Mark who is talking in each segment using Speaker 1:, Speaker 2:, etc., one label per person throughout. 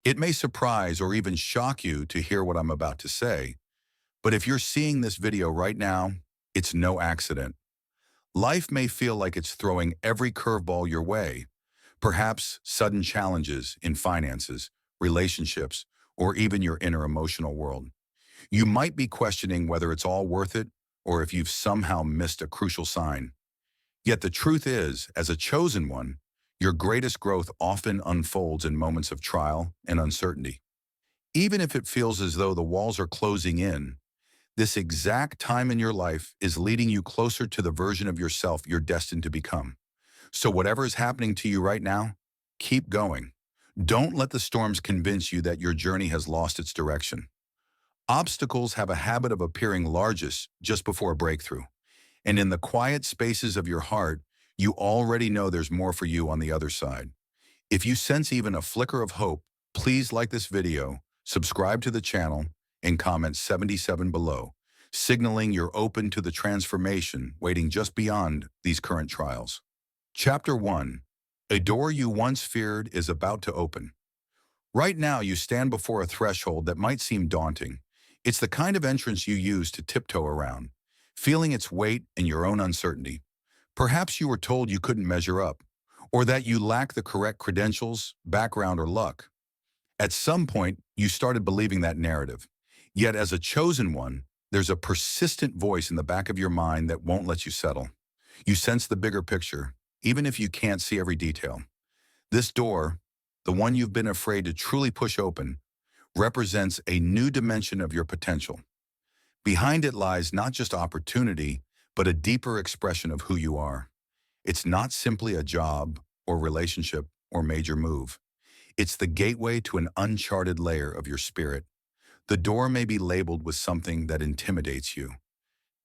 Speaker 1: It may surprise or even shock you to hear what I'm about to say, but if you're seeing this video right now, it's no accident. Life may feel like it's throwing every curveball your way, perhaps sudden challenges in finances, relationships, or even your inner emotional world. You might be questioning whether it's all worth it or if you've somehow missed a crucial sign. Yet the truth is, as a chosen one, your greatest growth often unfolds in moments of trial and uncertainty. Even if it feels as though the walls are closing in, this exact time in your life is leading you closer to the version of yourself you're destined to become. So whatever is happening to you right now, keep going. Don't let the storms convince you that your journey has lost its direction. Obstacles have a habit of appearing largest just before a breakthrough. And in the quiet spaces of your heart, you already know there's more for you on the other side. If you sense even a flicker of hope, please like this video, subscribe to the channel, and comment 77 below, signaling you're open to the transformation waiting just beyond these current trials. Chapter 1. A door you once feared is about to open. Right now, you stand before a threshold that might seem daunting. It's the kind of entrance you use to tiptoe around, feeling its weight and your own uncertainty. Perhaps you were told you couldn't measure up, or that you lack the correct credentials, background, or luck. At some point, you started believing that narrative. Yet as a chosen one, there's a persistent voice in the back of your mind that won't let you settle. You sense the bigger picture, even if you can't see every detail. This door, the one you've been afraid to truly push open, represents a new dimension of your potential. Behind it lies not just opportunity, but a deeper expression of who you are. It's not simply a job or relationship or major move. It's the gateway to an uncharted layer of your spirit. The door may be labeled with something that intimidates you.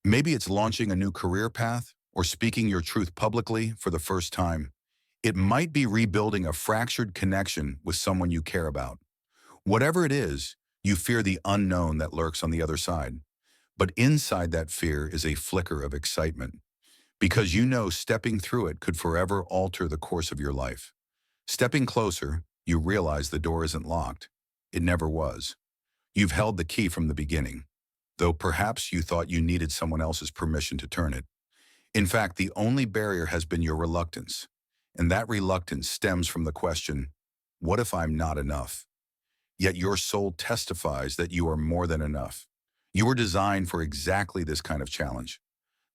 Speaker 1: Maybe it's launching a new career path or speaking your truth publicly for the first time. It might be rebuilding a fractured connection with someone you care about. Whatever it is, you fear the unknown that lurks on the other side. But inside that fear is a flicker of excitement, because you know stepping through it could forever alter the course of your life. Stepping closer, you realize the door isn't locked. It never was. You've held the key from the beginning, though perhaps you thought you needed someone else's permission to turn it. In fact, the only barrier has been your reluctance, and that reluctance stems from the question, what if I'm not enough? Yet your soul testifies that you are more than enough. You were designed for exactly this kind of challenge.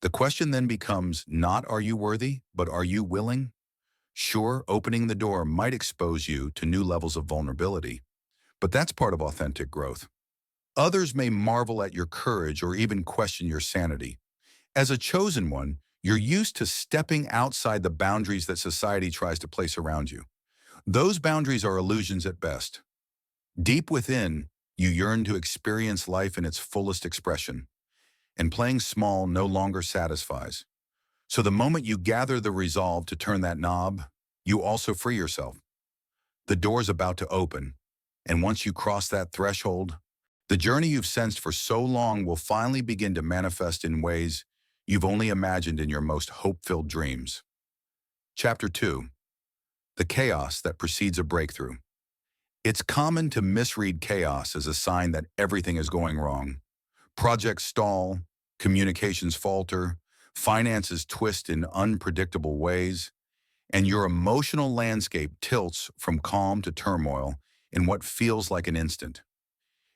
Speaker 1: The question then becomes not are you worthy, but are you willing? Sure, opening the door might expose you to new levels of vulnerability, but that's part of authentic growth. Others may marvel at your courage or even question your sanity. As a chosen one, you're used to stepping outside the boundaries that society tries to place around you. Those boundaries are illusions at best. Deep within, you yearn to experience life in its fullest expression, and playing small no longer satisfies. So the moment you gather the resolve to turn that knob, you also free yourself. The door's about to open, and once you cross that threshold, the journey you've sensed for so long will finally begin to manifest in ways you've only imagined in your most hope-filled dreams. Chapter 2. The chaos that precedes a breakthrough. It's common to misread chaos as a sign that everything is going wrong. Projects stall, communications falter, finances twist in unpredictable ways, and your emotional landscape tilts from calm to turmoil in what feels like an instant.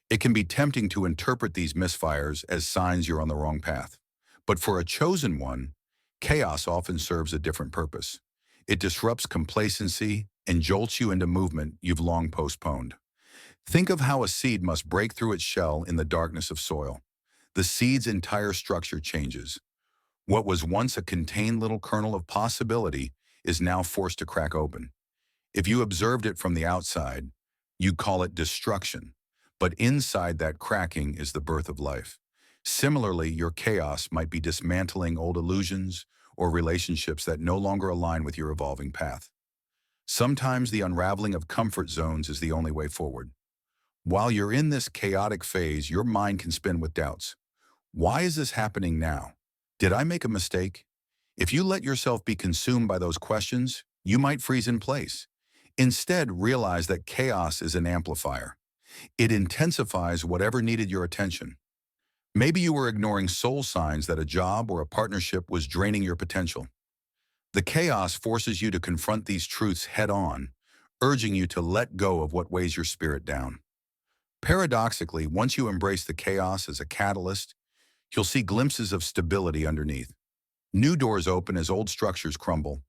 Speaker 1: It can be tempting to interpret these misfires as signs you're on the wrong path. But for a chosen one, chaos often serves a different purpose. It disrupts complacency and jolts you into movement you've long postponed. Think of how a seed must break through its shell in the darkness of soil. The seed's entire structure changes. What was once a contained little kernel of possibility is now forced to crack open. If you observed it from the outside, you'd call it destruction. But inside that cracking is the birth of life. Similarly, your chaos might be dismantling old illusions or relationships that no longer align with your evolving path. Sometimes the unraveling of comfort zones is the only way forward. While you're in this chaotic phase, your mind can spin with doubts. Why is this happening now? Did I make a mistake? If you let yourself be consumed by those questions, you might freeze in place. Instead, realize that chaos is an amplifier. It intensifies whatever needed your attention. Maybe you were ignoring soul signs that a job or a partnership was draining your potential. The chaos forces you to confront these truths head-on, urging you to let go of what weighs your spirit down. Paradoxically, once you embrace the chaos as a catalyst, you'll see glimpses of stability underneath. New doors open as old structures crumble.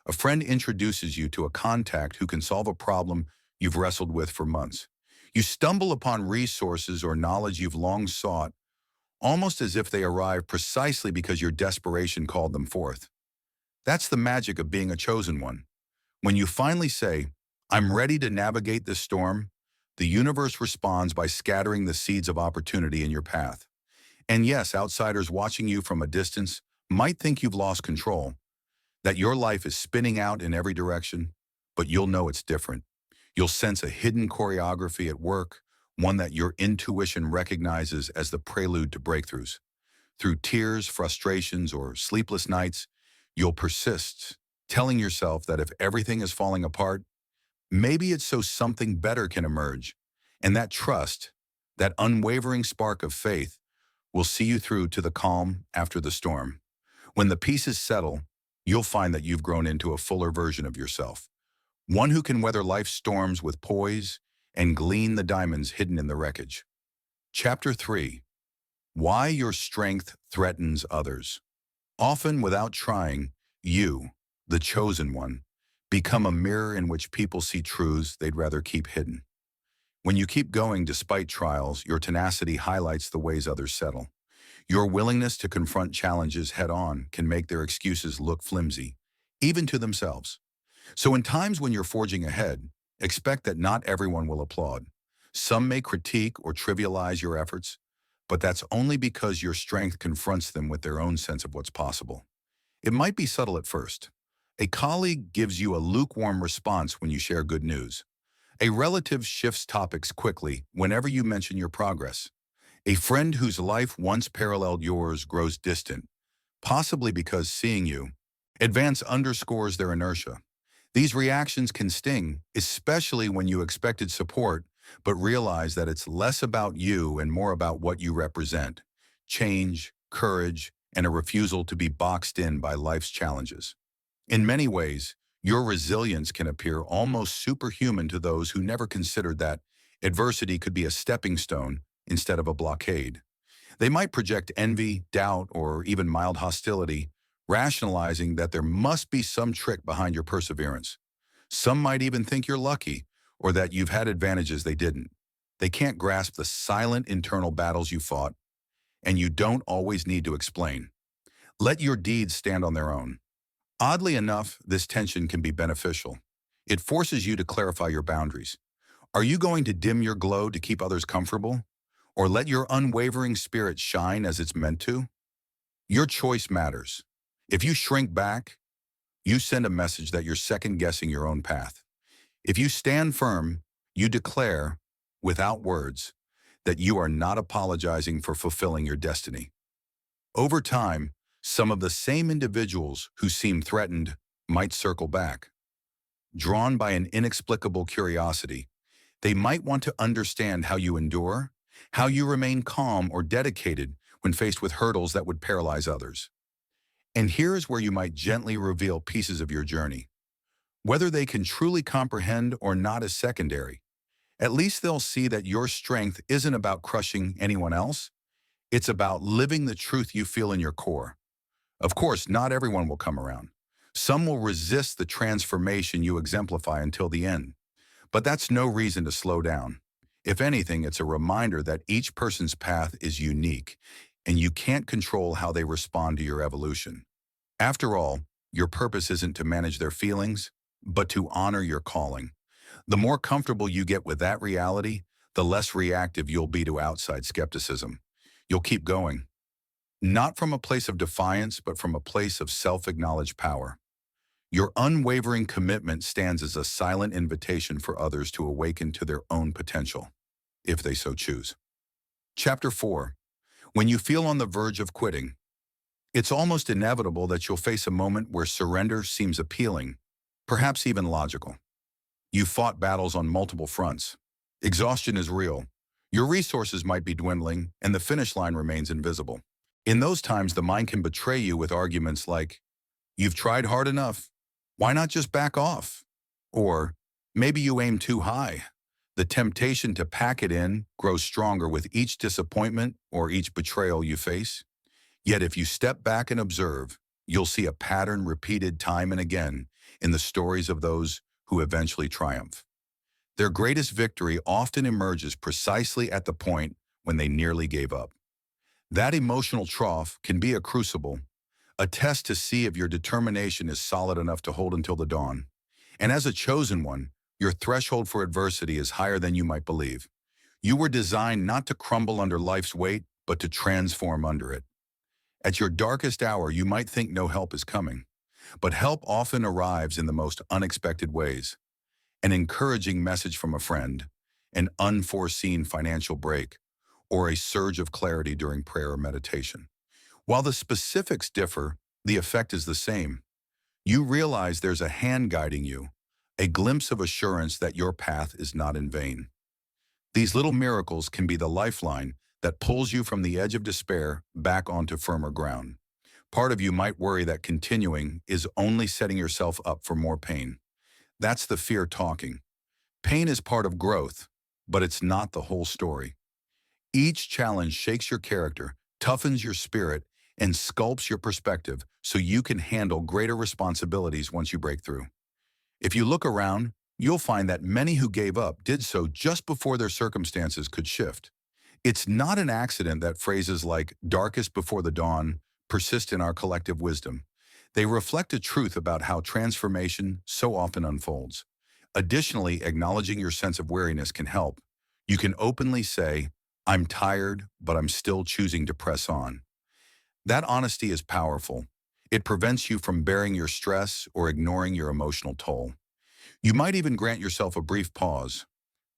Speaker 1: A friend introduces you to a contact who can solve a problem you've wrestled with for months. You stumble upon resources or knowledge you've long sought, almost as if they arrive precisely because your desperation called them forth. That's the magic of being a chosen one. When you finally say, "I'm ready to navigate this storm," the universe responds by scattering the seeds of opportunity in your path. And yes, outsiders watching you from a distance might think you've lost control, that your life is spinning out in every direction, but you'll know it's different. You'll sense a hidden choreography at work, one that your intuition recognizes as the prelude to breakthroughs. Through tears, frustrations, or sleepless nights, you'll persist, telling yourself that if everything is falling apart, maybe it's so something better can emerge. And that trust, that unwavering spark of faith, will see you through to the calm after the storm. When the pieces settle, you'll find that you've grown into a fuller version of yourself, one who can weather life's storms with poise and glean the diamonds hidden in the wreckage. Chapter 3. Why Your Strength Threatens Others. Often without trying, you, the chosen one, become a mirror in which people see truths they'd rather keep hidden. When you keep going despite trials, your tenacity highlights the ways others settle. Your willingness to confront challenges head-on can make their excuses look flimsy, even to themselves. So in times when you're forging ahead, expect that not everyone will applaud. Some may critique or trivialize your efforts, but that's only because your strength confronts them with their own sense of what's possible. It might be subtle at first. A colleague gives you a lukewarm response when you share good news. A relative shifts topics quickly whenever you mention your progress. A friend whose life once paralleled yours grows distant, possibly because seeing you advance underscores their inertia. These reactions can sting, especially when you expected support, but realize that it's less about you and more about what you represent: change, courage, and a refusal to be boxed in by life's challenges. In many ways, your resilience can appear almost superhuman to those who never considered that adversity could be a stepping stone instead of a blockade. They might project envy, doubt, or even mild hostility, rationalizing that there must be some trick behind your perseverance. Some might even think you're lucky, or that you've had advantages they didn't. They can't grasp the silent internal battles you fought, and you don't always need to explain. Let your deeds stand on their own. Oddly enough, this tension can be beneficial. It forces you to clarify your boundaries. Are you going to dim your glow to keep others comfortable? Or let your unwavering spirit shine as it's meant to? Your choice matters. If you shrink back, you send a message that you're second-guessing your own path. If you stand firm, you declare, without words, that you are not apologizing for fulfilling your destiny. Over time, some of the same individuals who seem threatened might circle back. Drawn by an inexplicable curiosity, they might want to understand how you endure, how you remain calm or dedicated when faced with hurdles that would paralyze others. And here is where you might gently reveal pieces of your journey. Whether they can truly comprehend or not is secondary. At least they'll see that your strength isn't about crushing anyone else. It's about living the truth you feel in your core. Of course, not everyone will come around. Some will resist the transformation you exemplify until the end. But that's no reason to slow down. If anything, it's a reminder that each person's path is unique, and you can't control how they respond to your evolution. After all, your purpose isn't to manage their feelings, but to honor your calling. The more comfortable you get with that reality, the less reactive you'll be to outside skepticism. You'll keep going. Not from a place of defiance, but from a place of self-acknowledged power. Your unwavering commitment stands as a silent invitation for others to awaken to their own potential, if they so choose. Chapter 4. When you feel on the verge of quitting, it's almost inevitable that you'll face a moment where surrender seems appealing, perhaps even logical. You fought battles on multiple fronts. Exhaustion is real. Your resources might be dwindling, and the finish line remains invisible. In those times, the mind can betray you with arguments like, "You've tried hard enough. Why not just back off?" Or, "Maybe you aim too high." The temptation to pack it in grows stronger with each disappointment or each betrayal you face. Yet if you step back and observe, you'll see a pattern repeated time and again in the stories of those who eventually triumph. Their greatest victory often emerges precisely at the point when they nearly gave up. That emotional trough can be a crucible, a test to see if your determination is solid enough to hold until the dawn. And as a chosen one, your threshold for adversity is higher than you might believe. You were designed not to crumble under life's weight, but to transform under it. At your darkest hour, you might think no help is coming, but help often arrives in the most unexpected ways. An encouraging message from a friend, an unforeseen financial break, or a surge of clarity during prayer or meditation. While the specifics differ, the effect is the same. You realize there's a hand guiding you, a glimpse of assurance that your path is not in vain. These little miracles can be the lifeline that pulls you from the edge of despair back onto firmer ground. Part of you might worry that continuing is only setting yourself up for more pain. That's the fear talking. Pain is part of growth, but it's not the whole story. Each challenge shakes your character, toughens your spirit, and sculpts your perspective so you can handle greater responsibilities once you break through. If you look around, you'll find that many who gave up did so just before their circumstances could shift. It's not an accident that phrases like "darkest before the dawn" persist in our collective wisdom. They reflect a truth about how transformation so often unfolds. Additionally, acknowledging your sense of weariness can help. You can openly say, "I'm tired, but I'm still choosing to press on." That honesty is powerful. It prevents you from bearing your stress or ignoring your emotional toll. You might even grant yourself a brief pause,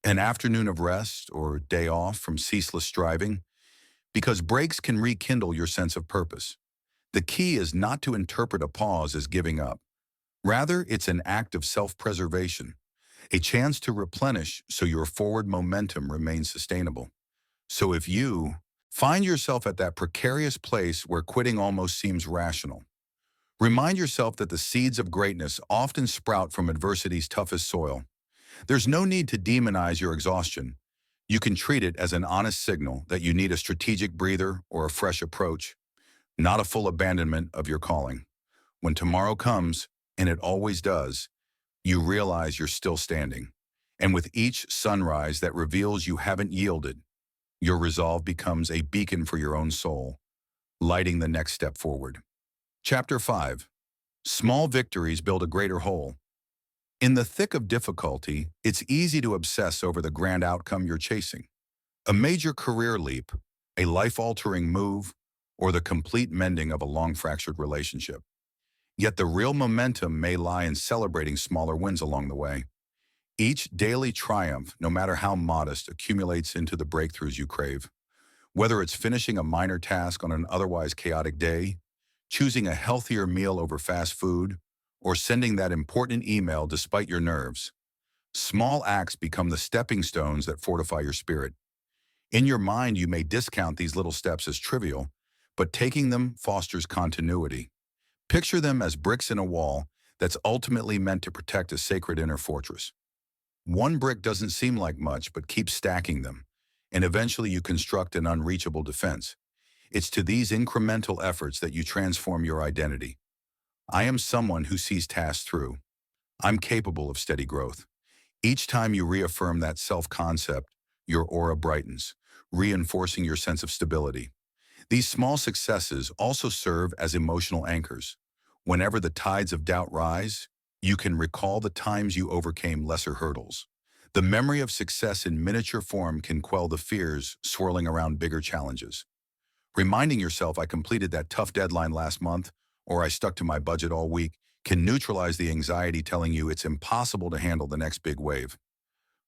Speaker 1: an afternoon of rest or day off from ceaseless striving, because breaks can rekindle your sense of purpose. The key is not to interpret a pause as giving up. Rather, it's an act of self-preservation, a chance to replenish so your forward momentum remains sustainable. So if you find yourself at that precarious place where quitting almost seems rational, remind yourself that the seeds of greatness often sprout from adversity's toughest soil. There's no need to demonize your exhaustion. You can treat it as an honest signal that you need a strategic breather or a fresh approach, not a full abandonment of your calling. When tomorrow comes, and it always does, you realize you're still standing. And with each sunrise that reveals you haven't yielded, your resolve becomes a beacon for your own soul, lighting the next step forward. Chapter 5. Small victories build a greater whole. In the thick of difficulty, it's easy to obsess over the grand outcome you're chasing. A major career leap, a life-altering move, or the complete mending of a long-fractured relationship. Yet the real momentum may lie in celebrating smaller wins along the way. Each daily triumph, no matter how modest, accumulates into the breakthroughs you crave. Whether it's finishing a minor task on an otherwise chaotic day, choosing a healthier meal over fast food, or sending that important email despite your nerves, small acts become the stepping stones that fortify your spirit. In your mind, you may discount these little steps as trivial, but taking them fosters continuity. Picture them as bricks in a wall that's ultimately meant to protect a sacred inner fortress. One brick doesn't seem like much, but keep stacking them, and eventually you construct an unreachable defense. It's to these incremental efforts that you transform your identity. I am someone who sees tasks through. I'm capable of steady growth. Each time you reaffirm that self-concept, your aura brightens, reinforcing your sense of stability. These small successes also serve as emotional anchors. Whenever the tides of doubt rise, you can recall the times you overcame lesser hurdles. The memory of success in miniature form can quell the fears swirling around bigger challenges. Reminding yourself, "I completed that tough deadline last month," or "I stuck to my budget all week," can neutralize the anxiety telling you it's impossible to handle the next big wave.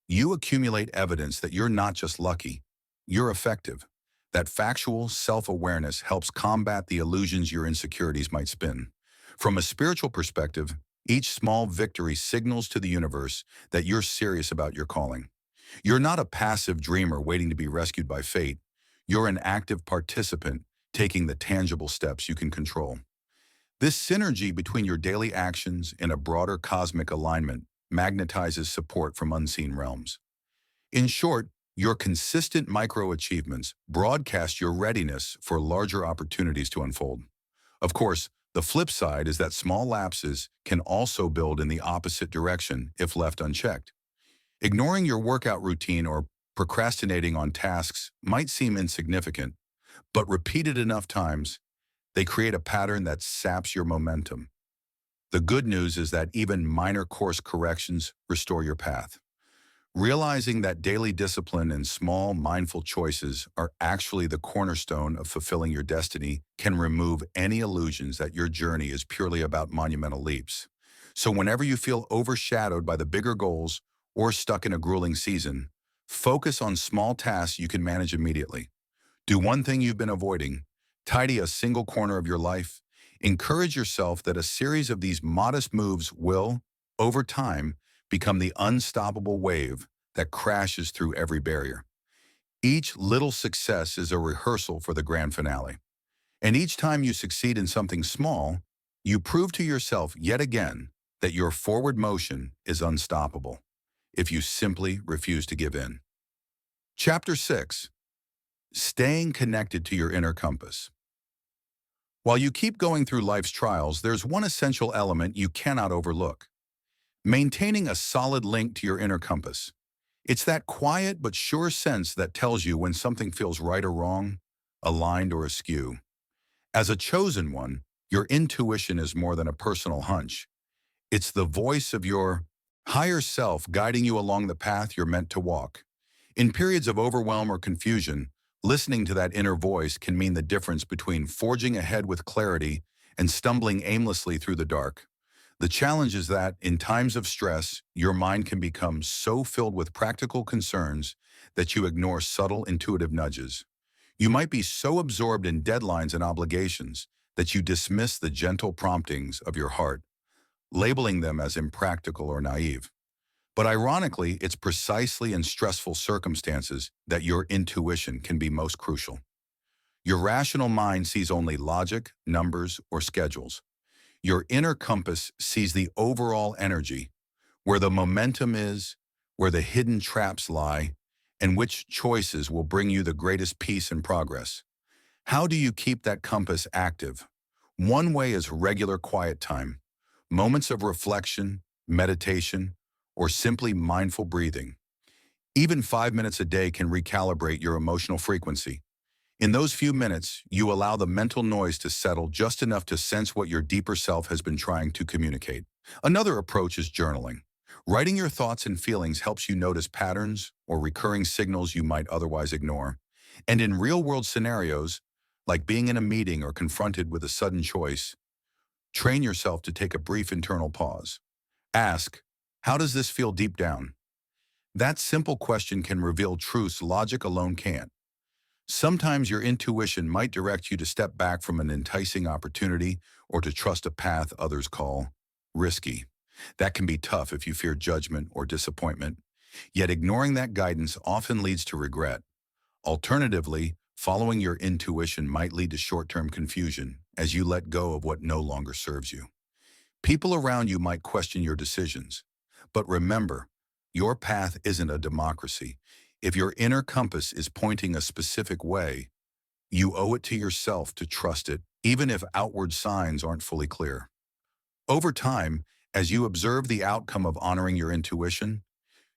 Speaker 1: You accumulate evidence that you're not just lucky, you're effective. That factual self-awareness helps combat the illusions your insecurities might spin. From a spiritual perspective, Each small victory signals to the universe that you're serious about your calling. You're not a passive dreamer waiting to be rescued by fate. You're an active participant taking the tangible steps you can control. This synergy between your daily actions and a broader cosmic alignment magnetizes support from unseen realms. In short, your consistent micro-achievements broadcast your readiness for larger opportunities to unfold. Of course, the flip side is that small lapses can also build in the opposite direction if left unchecked. Ignoring your workout routine or procrastinating on tasks might seem insignificant, but repeated enough times, they create a pattern that saps your momentum. The good news is that even minor course corrections restore your path. Realizing that daily discipline and small, mindful choices are actually the cornerstone of fulfilling your destiny can remove any illusions that your journey is purely about monumental leaps. So whenever you feel overshadowed by the bigger goals or stuck in a grueling season, focus on small tasks you can manage immediately. Do one thing you've been avoiding. Tidy a single corner of your life. Encourage yourself that a series of these modest moves will, over time, become the unstoppable wave that crashes through every barrier. Each little success is a rehearsal for the grand finale. And each time you succeed in something small, you prove to yourself yet again that your forward motion is unstoppable if you simply refuse to give in. Chapter 6. Staying connected to your inner compass. While you keep going through life's trials, there's one essential element you cannot overlook: maintaining a solid link to your inner compass. It's that quiet but sure sense that tells you when something feels right or wrong, aligned or askew. As a chosen one, your intuition is more than a personal hunch. It's the voice of your higher self guiding you along the path you're meant to walk. In periods of overwhelm or confusion, listening to that inner voice can mean the difference between forging ahead with clarity and stumbling aimlessly through the dark. The challenge is that, in times of stress, your mind can become so filled with practical concerns that you ignore subtle intuitive nudges. You might be so absorbed in deadlines and obligations that you dismiss the gentle promptings of your heart, labeling them as impractical or naive. But ironically, it's precisely in stressful circumstances that your intuition can be most crucial. Your rational mind sees only logic, numbers, or schedules. Your inner compass sees the overall energy, where the momentum is, where the hidden traps lie, and which choices will bring you the greatest peace and progress. How do you keep that compass active? One way is regular quiet time, moments of reflection, meditation, or simply mindful breathing. Even 5 minutes a day can recalibrate your emotional frequency. In those few minutes, you allow the mental noise to settle just enough to sense what your deeper self has been trying to communicate. Another approach is journaling. Writing your thoughts and feelings helps you notice patterns or recurring signals you might otherwise ignore. And in real-world scenarios, like being in a meeting or confronted with a sudden choice, train yourself to take a brief internal pause. Ask, how does this feel deep down? That simple question can reveal truths logic alone can't. Sometimes your intuition might direct you to step back from an enticing opportunity or to trust a path others call risky. That can be tough if you fear judgment or disappointment, yet ignoring that guidance often leads to regret. Alternatively, following your intuition might lead to short-term confusion as you let go of what no longer serves you. People around you might question your decisions, but remember, your path isn't a democracy. If your inner compass is pointing a specific way, you owe it to yourself to trust it, even if outward signs aren't fully clear. Over time, as you observe the outcome of honoring your intuition,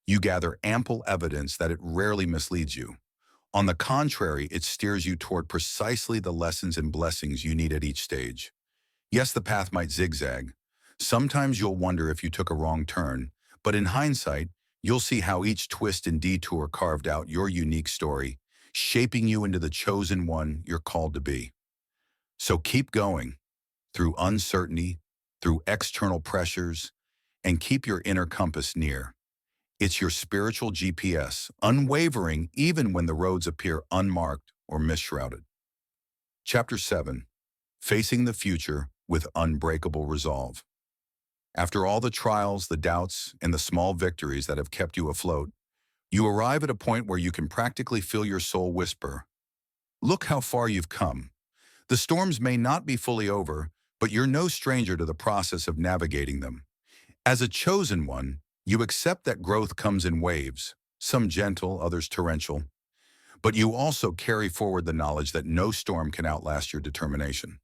Speaker 1: you gather ample evidence that it rarely misleads you. On the contrary, it steers you toward precisely the lessons and blessings you need at each stage. Yes, the path might zigzag. Sometimes you'll wonder if you took a wrong turn, but in hindsight, you'll see how each twist and detour carved out your unique story, shaping you into the chosen one you're called to be. So keep going, through uncertainty, through external pressures, and keep your inner compass near. It's your spiritual GPS, unwavering even when the roads appear unmarked or misshrouded. Chapter 7. Facing the Future with Unbreakable Resolve. After all the trials, the doubts, and the small victories that have kept you afloat, you arrive at a point where you can practically feel your soul whisper, "Look how far you've come." The storms may not be fully over, but you're no stranger to the process of navigating them. As a chosen one, you accept that growth comes in waves, some gentle, others torrential, but you also carry forward the knowledge that no storm can outlast your determination.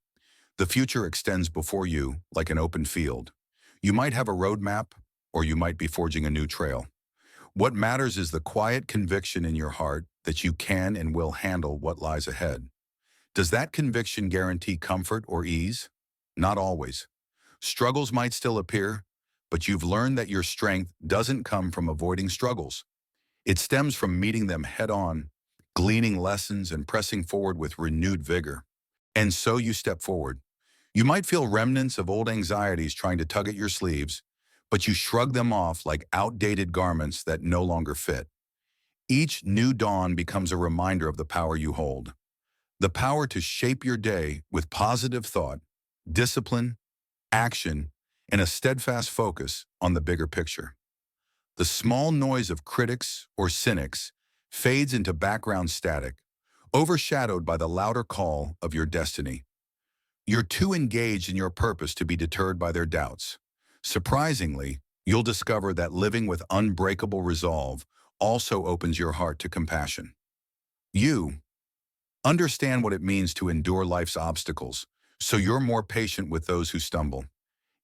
Speaker 1: The future extends before you like an open field. You might have a roadmap, or you might be forging a new trail. What matters is the quiet conviction in your heart that you can and will handle what lies ahead. Does that conviction guarantee comfort or ease? Not always. Struggles might still appear, but you've learned that your strength doesn't come from avoiding struggles. It stems from meeting them head on, gleaning lessons, and pressing forward with renewed vigor. And so you step forward. You might feel remnants of old anxieties trying to tug at your sleeves, but you shrug them off like outdated garments that no longer fit. Each new dawn becomes a reminder of the power you hold. The power to shape your day with positive thought, discipline, action, and a steadfast focus on the bigger picture. The small noise of critics or cynics fades into background static, overshadowed by the louder call of your destiny. You're too engaged in your purpose to be deterred by their doubts. Surprisingly, you'll discover that living with unbreakable resolve also opens your heart to compassion. You understand what it means to endure life's obstacles, so you're more patient with those who stumble.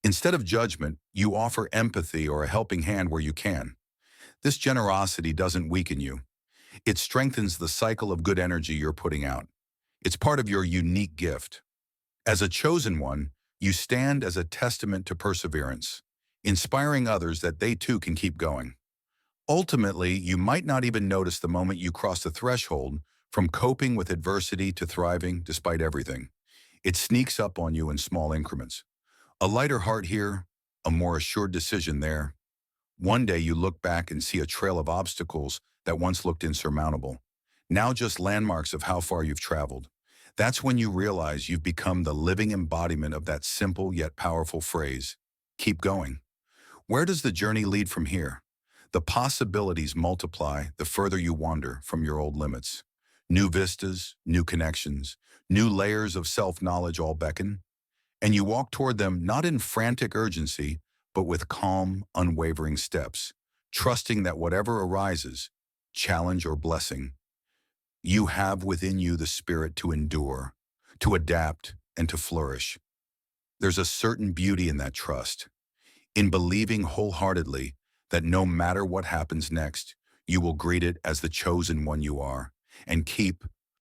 Speaker 1: Instead of judgment, you offer empathy or a helping hand where you can. This generosity doesn't weaken you. It strengthens the cycle of good energy you're putting out. It's part of your unique gift. As a chosen one, you stand as a testament to perseverance, inspiring others that they too can keep going. Ultimately, you might not even notice the moment you cross the threshold from coping with adversity to thriving despite everything. It sneaks up on you in small increments. A lighter heart here, a more assured decision there. One day you look back and see a trail of obstacles that once looked insurmountable, now just landmarks of how far you've traveled. That's when you realize you've become the living embodiment of that simple yet powerful phrase, keep going. Where does the journey lead from here? The possibilities multiply the further you wander from your old limits. New vistas, new connections, new layers of self-knowledge all beckon, and you walk toward them not in frantic urgency, but with calm, unwavering steps, trusting that whatever arises, challenge or blessing, you have within you the spirit to endure, to adapt, and to flourish. There's a certain beauty in that trust, in believing wholeheartedly that no matter what happens next, you will greet it as the chosen one you are, and keep